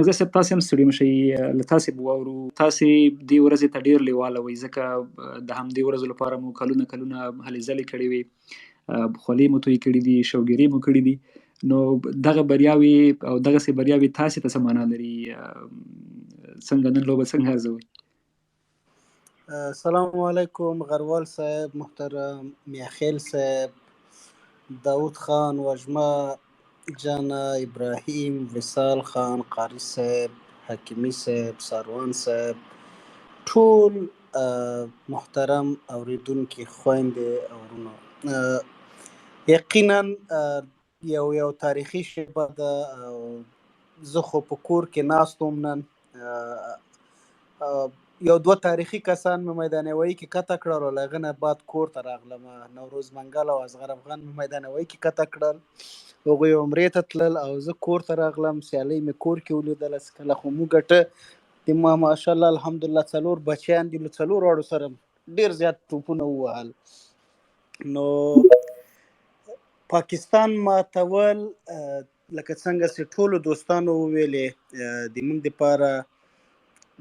زه صاحب تاسې هم ستړي مشئ، له تاسې به واورو. تاسې دې ورځې ته ډېر لیواله وئ، ځکه د همدې ورځو لپاره مو کلونه هلې ځلې کړې وې، خولې مو تویې کړي دي، شوګیرې مو کړي دي. نو دغه بریاوې او دغسې بریاوې تاسې ته څه معنا لري؟ څنګه نن لوبه څنګه ارزوئ؟ السلام علیکم غروال صاحب، محترم میاخیل صاحب، داود خان وژمه جانا، ابراهیم، وصال خان، قاری صاحب، حکیمی صاحب، ساروان صاحب، ټول محترم اوریدونکي خویندې او ورونو، یقینا یو تاریخي شیبه ده. او زه خو په کور کې ناست وم نن، یو دوه تاریخي کسان مې میدانوي کې کته کړل، او له هغه نه بعد کور ته راغلم. نوروز منګل او اصغر افغان مې میدانوي کې کته کړل، هغوی عمرې ته تلل او زه کور ته راغلم. سیالۍ مې کور کې ولیدله، څه کله خو موږ ګټه د ما ماشاءالله الحمدلله 4 بچیان دي، له 4 واړو سره ډېر زیات ټوپونه ووهل. نو پاکستان ماتول لکه څنګه چې ټولو دوستانو وویلې، د موږ دپاره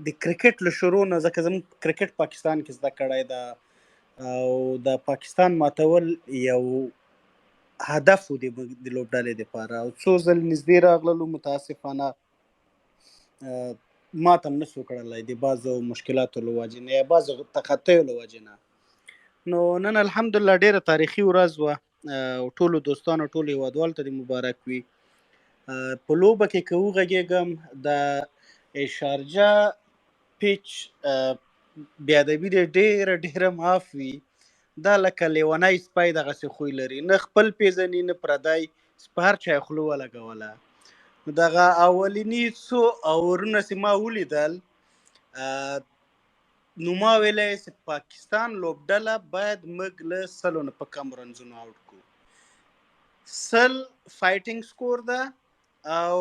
د کرکټ له شروع نه، ځکه زموږ کرکټ پاکستان کې زده کړی ده، او د پاکستان ماتول یو هدف و د لوبډلې دپاره. او څو ځل نږدې راغللو، متاسفانه ماته هم نسو کړلی د بعضو مشکلاتو له وجې نه یا بعضو تخطیو له وجې نه. نو نن الحمدلله ډېره تاریخي ورځ وه، او ټولو دوستانو ټولو هیوادوالو ته دې مبارک وي. په لوبه کې که وغږېږم، د شارجه پیچ بېادبي دې ډېره معاف وي. دا لکه لیونی سپی دغسې خوی لري، نه خپل پېژني نه پردی، په هر چا یې خوله ولګوله. نو دغه اولیني څو اورونه چې ما ولیدل، نو ما ویلی چې پاکستان لوبډله باید موږ له 100 نه په کم رنزونو آوټ کړو. 100 فایټینګ سکور ده، او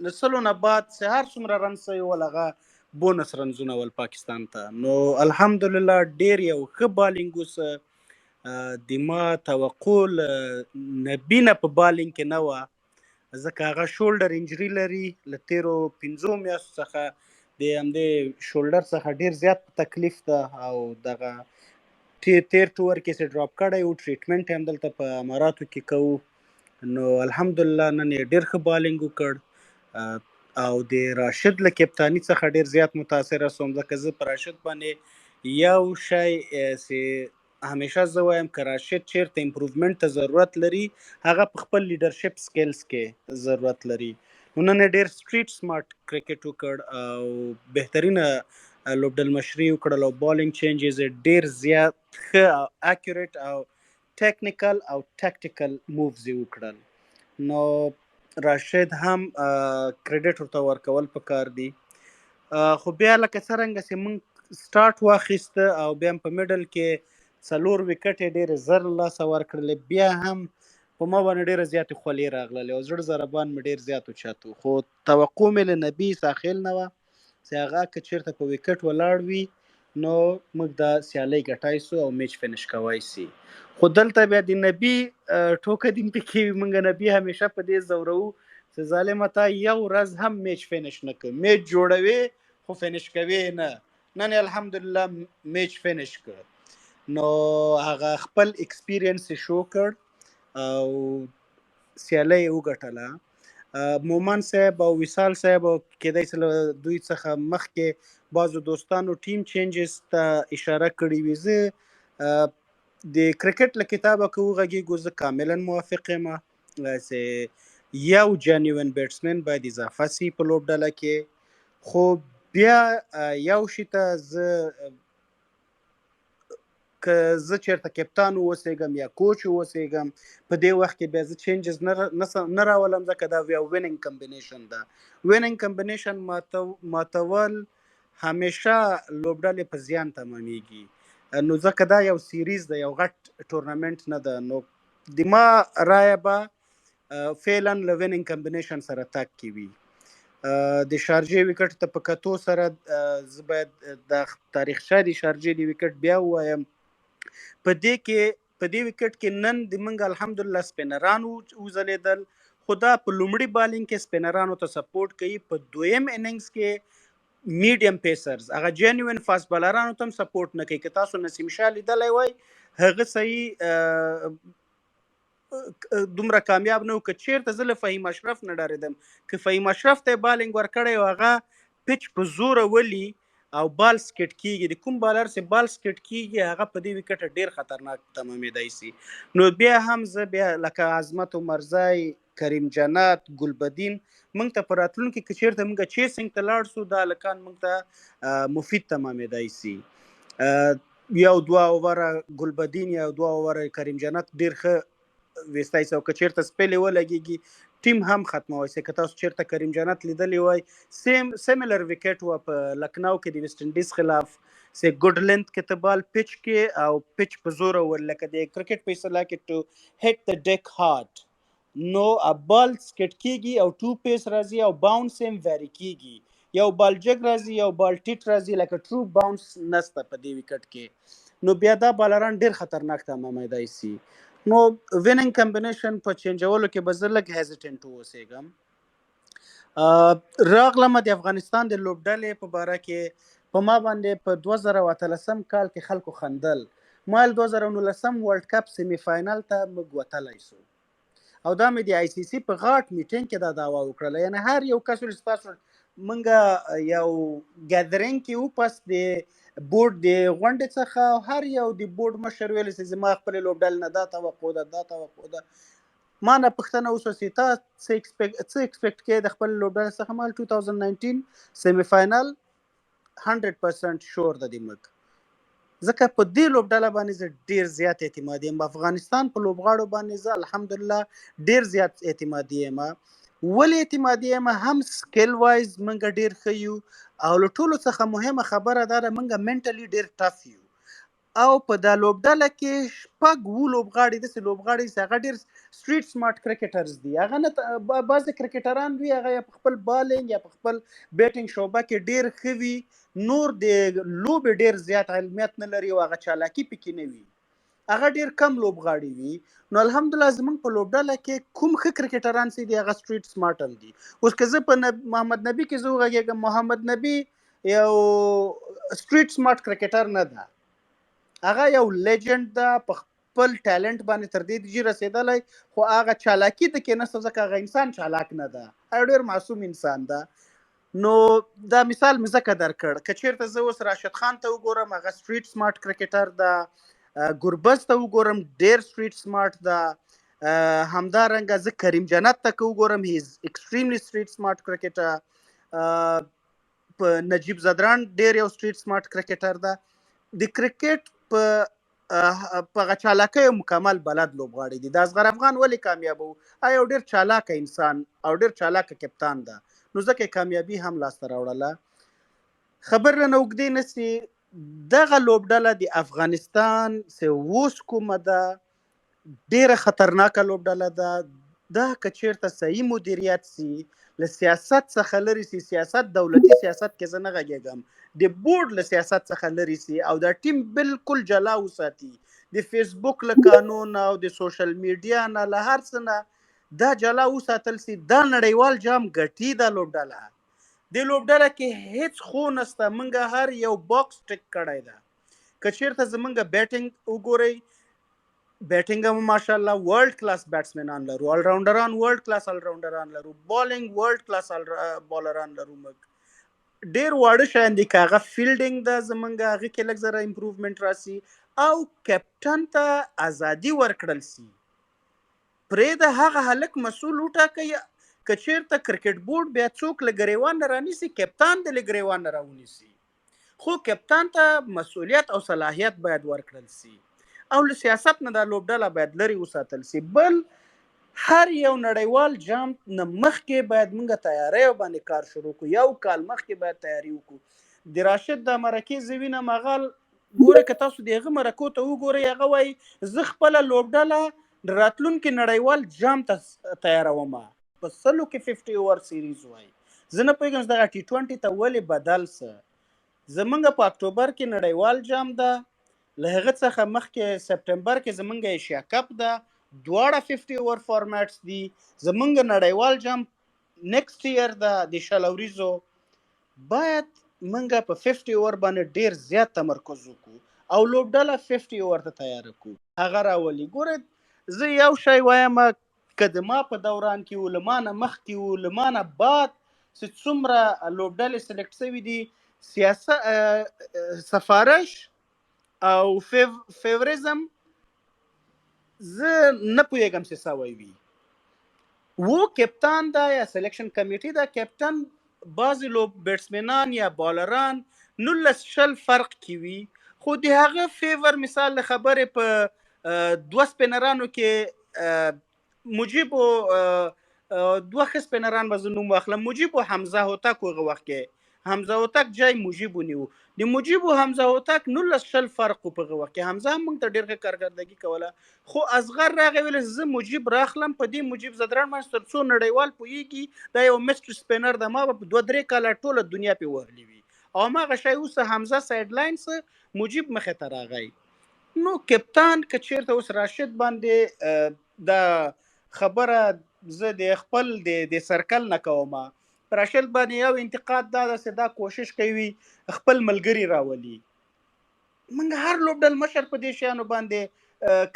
له 100 نه بعد چې هر څومره رن سوي ول هغه بونس رنزونه ول پاکستان ته. نو الحمدلله ډېر یو ښه بالینګ اوسه. د ما توقع له نبي نه په بالینګ کې نه وه، ځکه هغه شولډر انجري لري. له تېرو 5 میاشتو څخه د همدې شولډر څخه ډېر زیات تکلیف ده، او دغه تیر ټور کې چې ډراپ کړی و، ټریټمنټ یې همدلته په اماراتو کې کوو. نو الحمدلله نن یې ډېر ښه بالینګ وکړ، او د راشد له کپتاني څخه ډېر زیات متاثره سوم، ځکه زه په راشد باندې یو شی چې همیشه زه وایم که راشد چیرته امپروومنټ ته ضرورت لري، هغه په خپل لیډرشپ سکلز کې ضرورت لري. نو نن یې ډېر سټریټ سمارټ کرکټ وکړ، او بهترینه لوبډلمشري وکړل، او بالینګ چینجز یې ډېر زیات ښه او اکورېټ او ټیکنیکل او ټیکټیکل مووز یې وکړل. نو راشد هم کریډټ ورته ورکول پکار دي. خو بیا لکه څرنګه چې موږ سټارټ واخیسته، او بیا هم په میډل کې 4 وکټ یې ډېرې زر له لاسه ورکړلې، بیا هم په ما باندې ډېره زیاتې خولې راغللې، او زړه ضربان مې ډېر زیات اوچت و. خو توقع مې له نبي ساخیل نه وه چې هغه که چېرته په وکټ ولاړ وي، نو موږ دا سیالۍ ګټای سو او میچ فینش کوای سي. خو دلته بیا د نبي ټوکه دې پکې وي. موږ نبي همیشه په دې ځورو چې ظالمه تا یو ورځ هم میچ فینش نه کوي، میچ جوړوي خو فینش کوي نه. نن الحمدلله میچ فینش کړ. نو هغه خپل ایکسپیرینس یې شو کړ، او سیالۍ یې وګټله. مومن صاحب او وصال صاحب او کېدای شي له دوی څخه مخکې بعضو دوستانو ټیم چینجز ته اشاره کړې وي. زه د کرکټ له کتابه که وغږېږو، زه کاملا موافق یم چې یو جینوین بیټسمین باید اضافه سي په لوبډله کې. خو بیا یو شي ته زه که زه چېرته کپتان واوسېږم یا کوچ واوسېږم، په دې وخت کې بیا زه چینجز نه راولم، ځکه دا یو ویننګ کمبینیشن ده. ویننګ کمبینیشن ماتول همیشه لوبډلې په زیان تمامیږي. نو ځکه دا یو سیریز ده، یو غټ ټورنمنټ نه ده. نو د ما رایه به فعلا له ویننګ کمبینیشن سره تګ کې وي. د شارجې وکټ ته په کتو سره زه باید د تاریخچه د شارجې د وکټ بیا ووایم. په دې وکټ کې نن د موږ الحمدلله سپینران وځلېدل، خو دا په لومړي بالینګ کې سپینرانو ته سپورټ کوي، په دویم اننګز کې میډیم پیسرز هغه جینوین فاست بالرانو ته هم سپورټ نه کوي. که تاسو نسیم شاه لیدلی وای هغه صحیح دومره کامیاب نه و. که چیرته زه له فهیم اشرف نه ډارېدم، که فهیم اشرف ته بالینګ ورکړی او هغه پچ په زوره ولي او بال سکټ کیږي، د کوم بالر چې بال سکټ کیږي هغه په دې وکټه ډیر خطرناک تمامېدای سي. نو بیا هم زه بیا لکه عظمت عمرزی، کریم جنت، ګلبدین موږ ته په راتلونکي کې چیرته موږ چیسنګ ته لاړ سو دا هلکان موږ ته مفید تمامېدای سي. یو دوه اووره ګلبدین یا دوه اووره کریم جنت ډیر ښه ویستی سي، او که چیرته سپیلې ولګېږي ټیم هم ختموي سي. که تاسو چیرته کریم جنت لیدلی وای سیملر وکټ و په لکنو کې د ویسټ انډیز خلاف، سي ګډ لینث کې ته بال پچ کې او پچ په زوره ور لکه د کرکټ په اصطلاح کې ټو هیټ د ډیک هارد، نو بال سکټ کیږي او ټو پیس راځي او باونس هم ویری کیږي، یو بال جګ راځي یو بال ټیټ راځي، لکه ټرو باونس نسته په دې وکټ کې. نو بیا دا بالران ډیر خطرناک تمامېدای سي. نو ویننګ کمبینیشن په چینجولو کې به زه لږ هیزیټنټ اوسېږم. راغلم د افغانستان د لوبډلې په باره کې په ما باندې په 2013 کال کې خلکو خندل. ما 2019 ورلد کپ سیمی فاینل ته موږ وتلی سو او دا مې د آی سی سی په غاټ میټینګ کې دا دعوا وکړله. یعنی هر یو کس ویل ستاسو موږ یو ګیدرینګ کې وو پس د بورډ د غونډې څخه، او هر یو د بورډ مشر ویل چې زما خپلې لوبډلې نه دا توقع ده دا توقع ده. ما نه پوښتنه وشوه چې تا څه ایکسپیکټ کوې د خپل لوبډلې څخه؟ ما 2019 سیمی فاینل 100% شور ده د موږ، ځکه په دې لوبډله باندې زه ډیر زیات اعتمادي یم. افغانستان په لوبغاړو باندې زه الحمدلله ډیر زیات اعتمادي یم. ولې اعتمادي یم؟ هم سکل وایز موږ ډیر ښه یو، او له ټولو څخه مهمه خبره دا ده موږ منټلی ډیر ټف یو. او په دا لوبډله کې شپږ اووه لوبغاړي داسې لوبغاړي چې هغه ډېر سټریټ سمارټ کرکټرز دي. هغه نه بعضې کرکټران وي هغه یا په خپل بالینګ یا په خپل بیټینګ شعبه کې ډېر ښه وي، نور د لوبې ډېر زیات علمیت نه لري او هغه چالاکي پکې نه وي، هغه ډېر کم لوبغاړي وي. نو الحمدلله زموږ په لوبډله کې کوم ښه کرکټران چې دي هغه سټریټ سمارټ هم دي. اوس که زه په محمد نبي کې زه وغږېږم، محمد نبي یو سټریټ سمارټ کرکټر نه ده، هغه یو لیجند ده، په خپل ټالنت باندې تر دې درجې رسېدلی، خو هغه چالاکي د کې نشته ځکه هغه انسان چالاک نه ده، هغه ډېر معصوم انسان ده. نو دا مثال مې ځکه درکړ. که چېرته زه اوس راشد خان ته وګورم هغه سټریټ سمارټ کرکټر ده، ګربز ته وګورم ډېر سټریټ سمارټ ده، همدارنګه زه کریم جنت ته که وګورم هی از ایکسټریملی سټریټ سمارټ کرکټر، په نجیب زدران ډېر یو سټریټ سمارټ کرکټر ده. د کرکټ په هغه چالاکۍ مکمل بلد لوبغاړي دي. د اصغر افغان ولې کامیاب و؟ یو ډېر چالاکه انسان او ډېر چالاکه کپتان ده، نو ځکه کامیابي هم لاسته راوړله. خبر رانه اوږدې نه سي، دغه لوبډله د افغانستان چې اوس کومه ده ډېره خطرناکه لوبډله ده. دا که چېرته صحیح مدیریت سي، له سیاست څخه لرې سي، سیاست دولتي سیاست کې زه نه غږېږم، د بورډ له سیاست څخه لرې سي او دا ټیم بالکل جلا وساتي، د فیسبوک له قانون او د سوشل میډیا نه له هر څه نه دا جلا وساتل سي، دا نړیوال جام ګټي دا لوبډله. د لوبډله کې هیڅ خو نسته، موږ هر یو باکس ټک کړی ده. که چېرته زموږ بیټینګ وګورئ، بیټینګ هم ماشاءالله ورلد کلاس بیټسمنان لرو، الراونډران ورلد کلاس الراونډران لرو، بالینګ ورلد کلاس بالران لرو. موږ ډېر واړه شیان دي، که هغه فیلډینګ ده زموږ هغې کې لږ ذره امپروومنټ راسي او کپټن ته ازادي ورکړل سي، پرېږده هغه هلک مسؤل وټاکئ. که چېرته کرکټ بورډ بیا څوک له ګریوان نه رانیسي، کپتان دې له ګریوان نه راونیسي، خو کپتان ته مسؤلیت او صلاحیت باید ورکړل سي او له سیاست نه دا لوبډله باید لرې وساتل سي. بل هر یو نړیوال جام نه مخکې باید موږ تیاریو باندې کار شروع کړو، یو کال مخکې باید تیاری وکړو. د راشد د مرکې زه وینم هغه ګوره، که تاسو د هغه مرکو ته وګورئ هغه وایي زه خپله لوبډله راتلونکي نړیوال جام ته تیاروم، په 100 کې 50 اوور سیریز وایي. زه نه پوهېږم چې دغه T20 ته ولې بدل څه. زمونږ په اکتوبر کې نړیوال جام ده، له هغه څخه مخکې سپټمبر کې زمونږ ایشیا کپ ده، دواړه 50 اوور فارمیټس دي. زمونږ نړیوال جام نیکسټ ایئر د شل اوریزو باید منګه په 50 اوور باندې ډیر زیات تمرکز وکړو او لوبډله 50 اوور ته تیار کړو. هغه راولي ګوره زه یو شی وایم که د ما په دوران کې و لمانه مخکې و لمانه بعد چې څومره لوبډلې سلیکټ شوي دي سفارش او فیوریزم زه نه پوهېږم چې سوی وي. و کپتان دا یا سلیکشن کمیټي دا کپتان بعضې بیټسمنان یا بالران 19-20 فرق کې وي خو د هغه فیور مثال د خبرې په 2 سپینرانو کې مجیب و 2 ښه سپینران به زه نوم واخلم. مجیب و حمزه هوتک هغه وخت کې حمزه هوتک جای مجیب ونیو. د مجیب و حمزه هوتک 19-20 فرق په هغه وخت کې. حمزه هم موږ ته ډېر ښه کارکردګي کوله خو اصغر راغی ویل زه مجیب راخلم په دې مجیب زدران باندې تر څو نړیوال پوهېږي دا یو میسټر سپینر د ما به په 2-3 کاله ټوله دنیا پې وهلي وي او هماغه شی اوس حمزه سایډ لاین څه مجیب مخې ته راغی. نو کپتان که چېرته اوس راشد باندې دا خبره زه د خپل د سرکل نه کوم پر راشد باندې یو انتقاد دا ده چې دا کوشش کوي خپل ملګري راولي. موږ هر لوبډل مشر په دې شیانو باندې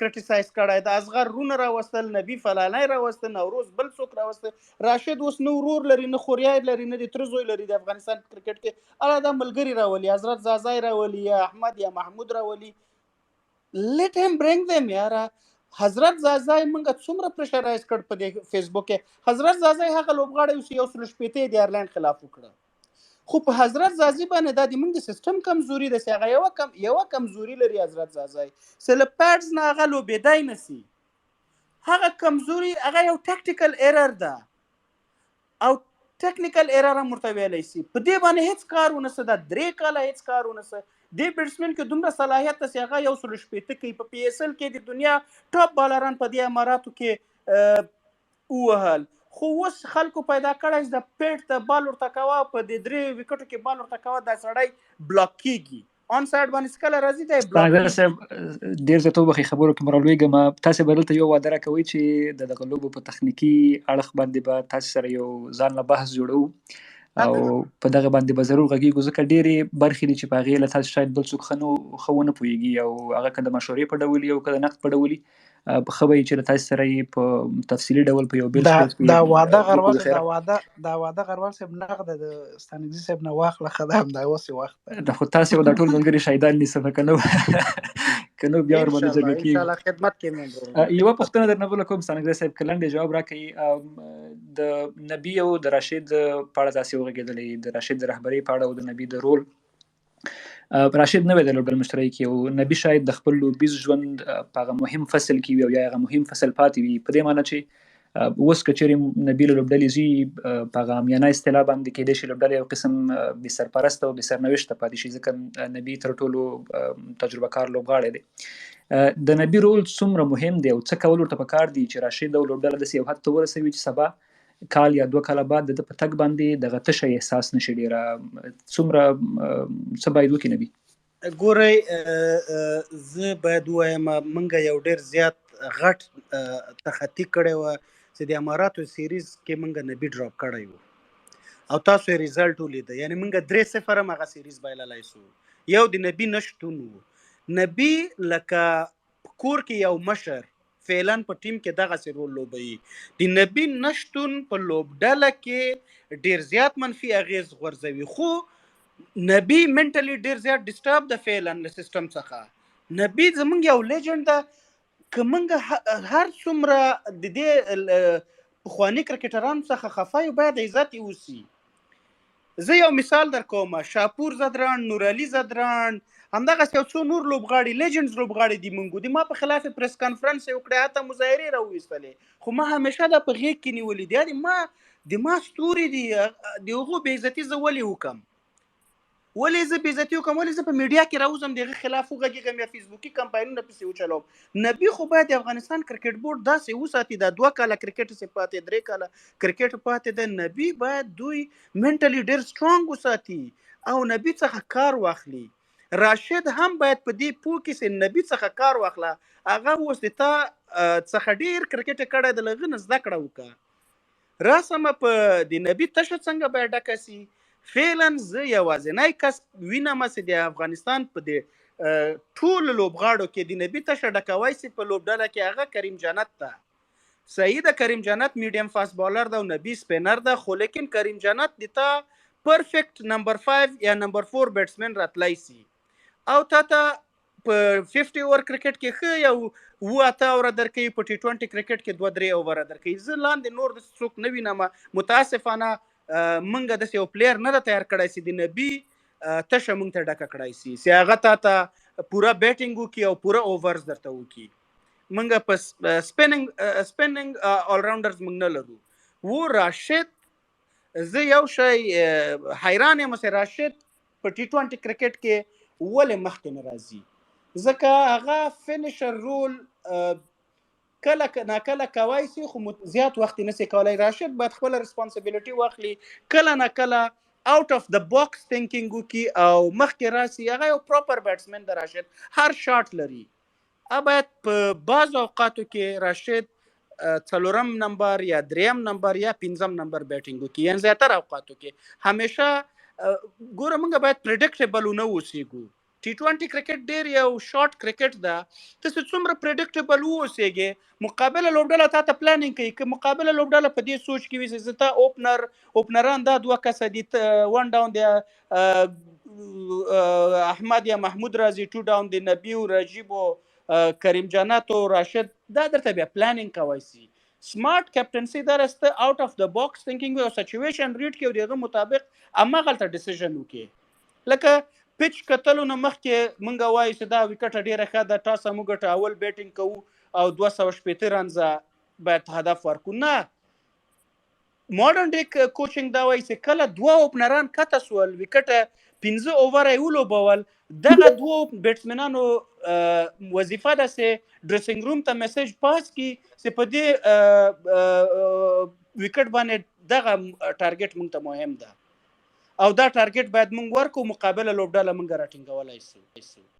کرټیسایز کړی د اصغر رونه راوستل نبی فلانی راوستل نوروز بل څوک راوستل. راشد اوس نه ورور لري نه خوریای لري نه د تره زوی لري د افغانستان کرکټ کې الله دا ملګري راولي حضرت زازای راولي یا احمد یا محمود راولي. let him bring them یاره. حضرت زازای موږ څومره پریشرایز کړ په دې فیسبوک کې. حضرت زازای هغه لوبغاړی اوس یو سل شپېته د ایرلند خلاف وکړه خو په حضرت زازي باندې دا د موږ د سیستم کمزوري ده چې هغه یوه کمزوري لري حضرت زازي چې له پیډز نه هغه لوبېدای نه سي. هغه کمزوري هغه یو ټیکټیکل ایرر ده او ټیکنیکل ایرر هم ورته ویلی سي. په دې باندې هیڅ کار ونه څه دا 3 کاله هیڅ کار ونه څه. دې بیټسمن کې دومره صلاحیت ده چې هغه یو سل شپېته کوي. په پی ایس ال کې د دنیا ټاپ بالران په دې اماراتو کې ووهل خو اوس خلکو پیدا کړی د پیټ ته بال ورته کوه په د 3 وکټو کې بال ورته کوه دا سړی بلاک کیږي آن سایډ باندې سکله راځي دی بلاک کیږي. صاحب ډیر زه ته بخې خبرو کې مرالویږم تاسو به دلته یو وعده راکوي چې د دغه لوبو په تخنیکی اړخ باندې به تاسو سره یو ځان له بحث جوړو او په دغه باندې به ضرور غږیږو ځکه ډېرې برخې دي چې په هغې له تاسو شاید بل څوک ښه ونه پوهېږي او هغه که د مشورې په ډول او که د نقد په ډول ښه به وي چې له تاسو سره یې په تفصیلي ډول په یو بیل دا واده غرول صاحب نقد د ستانګزي صاحب نه واخله ښه ده همدا اوس یې وخت ده خو تاسې به دا ټول ملګري شهیدان نیسم که نه بیا ورباندې جګړه کېږي. انشاءالله خدمت کې یوه پوښتنه درنه بله کوم ستانګزي صاحب که لنډ جواب راکوي د نبي او د راشد په اړه داسې وغږېدلی د راشد د رهبرۍ په اړه او د نبي د رول. راشد نوی د لوبډل مشتری کې او نبي شاید د خپل لوبیز ژوند په هغه مهم فصل کې وي او یا هغه مهم فصل پاتې وي په دې معنی چې اوس که چېرې نبي له لوبډلې ځي په هغه عامیانه اصطلاح باندې کېدای شي لوبډله یو قسم بې سرپرسته او بې سرنوشته پاتې شي ځکه نبي تر ټولو تجربه کار لوبغاړی دی. د نبي رول څومره مهم دی او څه کول ورته پکار دي چې راشد او لوبډله داسې یو حد ته ورسوي چې سبا کال یا 2 کاله بعد د په تګ باندې دغه تشه احساس نشي ډېره څومره څه باید وکړي نبي؟ ګورئ زه باید ووایم موږ یو ډېر زیات غټ تخطي کړی وه چې د اماراتو سیریز کې موږ نبي ډراپ کړی و او تاسو یې ریزلټ ولیده یعنې موږ 3-0 هم هغه سیریز بایللی سو. یو د نبي نشتون و. نبي لکه کور کې یو مشر فعلا په ټیم کې دغسې رول لوبوي. د نبي نشتون په لوبډله کې ډېر زیات منفي اغیز غورځوي خو نبي منټلی ډېر زیات ډسټرب د فعلا له سیستم څخه. نبي زمونږ یو لیجنډ ده که موږ هر څومره د دې پخواني کرکټرانو څخه خفه یو باید عزت یې وسي. زه یو مثال در کوم شاپور زدران نورعلي زدران همدغسې یو څو نور لوبغاړي لیجنډز لوبغاړي دي مونږ د ما په خلاف یې پریس کانفرنس یې وکړی حتی مظاهرې راوویستلې خو ما همیشه دا په غېږ کې نیولي دي د ما ستوري دي د هغو بې عزتي زه ولې وکم ولې زه بې عزتي وکم ولې زه په میډیا کې راوځم د هغې خلاف وغږېږم یا فیسبوکي کمپاینونه پسې وچلوم. نبي خو باید د افغانستان کرکټ بورډ داسې وساتي دا 2 کاله کرکټ چې پاتې 3 کاله کرکټ پاتې ده نبي باید دوی منټلی ډېر سټرانګ وساتي او نبي څخه کار واخلي. راشد هم باید په دې پوه کې چې نبي څخه کار واخله هغه اوس د تا څخه ډیر کرکټ کړی د لغه نه زده کړه وکړه راسمه په د نبی تشه څنګه باید ډکه سي فعلا زه یوازینی کس وینم چې د افغانستان په د ټول لوبغاړو کې د نبی تشه ډکوي سي په لوبډله کې هغه کریم جنت ته صحیح ده کریم جنت میډیم فاست بالر ده او نبی سپینر ده خو لیکن کریم جنت د تا پرفیکټ نمبر 5 یا نمبر 4 بیټسمن راتلای سي او تا په 50 اوور کرکټ کې ښه یو و اته اوره درکوي په ټي 20 کرکټ کې 2-3 اووره درکوي زه لاندې نور د څوک نه وینم متاسفانه منګه د یو پلیر نه تیار کړی سي د نبی تشه مونږ ته ډکه کړی سي هغه ته پوره بیټینګ وکړي او پوره اوورز درته وکړي منګه په سپیننګ آل راونډرز مونږ نه لرو و راشد زه یو شی حیران یم چې راشد په ټي 20 کرکټ کې ولې مخکې نه راځي ځکه هغه فینیشر رول کله ناکله کوای سي خو زیات وخت نه سي کولای راشد باید خپل ریسپانسیبিলিټي واخلي کله ناکله اوټ اف د باکس تھینکینګ وکي او مخکې راسي هغه یو پراپر بیټسمن د راشد هر شاټ لري باید په بعض اوقاتو کې راشد څلورم نمبر یا دریم نمبر یا پنځم نمبر بیټینګ وکي یعنی زیاتره اوقاتو کې همیشه ګوره موږ باید پریډکټیبل نه اوسېږو ټي 20 کرکټ ډیر یو شارټ کرکټ ده تاسو څومره پریډکټیبل اوسېږئ مقابله لوبډله تا ته پلانینګ کوي که مقابله لوبډله په دې سوچ کې وي چې تا اوپنران دا دوه کسه دي ون ډاون دی احمد یا محمود راځي ټو ډاون دی نبی او رجیب او کریم جنت او راشد دا درته بیا پلانینګ کوي سي سمارټ کیپټنسي درسته اوټ اف د باکس تھینکینګ او سچويشن ریډ کې دغه مطابق امغه ډیسیژن وکي لکه پچ کتلو نه مخکې مونږ وایو چې دا وکټ ډیره ښه ده ټاس موږ ګټه اول بیټینګ کوو او 280 رنزه باید هدف ورکو نه ماډرن ډے کوچینګ دا وایي چې کله دوه اوپنران کته سول وکټ 15 اوور یې ولوبول دغه دوه بیټسمنانو وظیفه ده چې ډریسینګ روم ته میسج پاس کی چې په دې وکټ باندې دغه ټارګټ مونږ ته مهم ده او دا ټارګټ باید مونږ ورکو مقابله لوبډله مونږ راټینګولای شو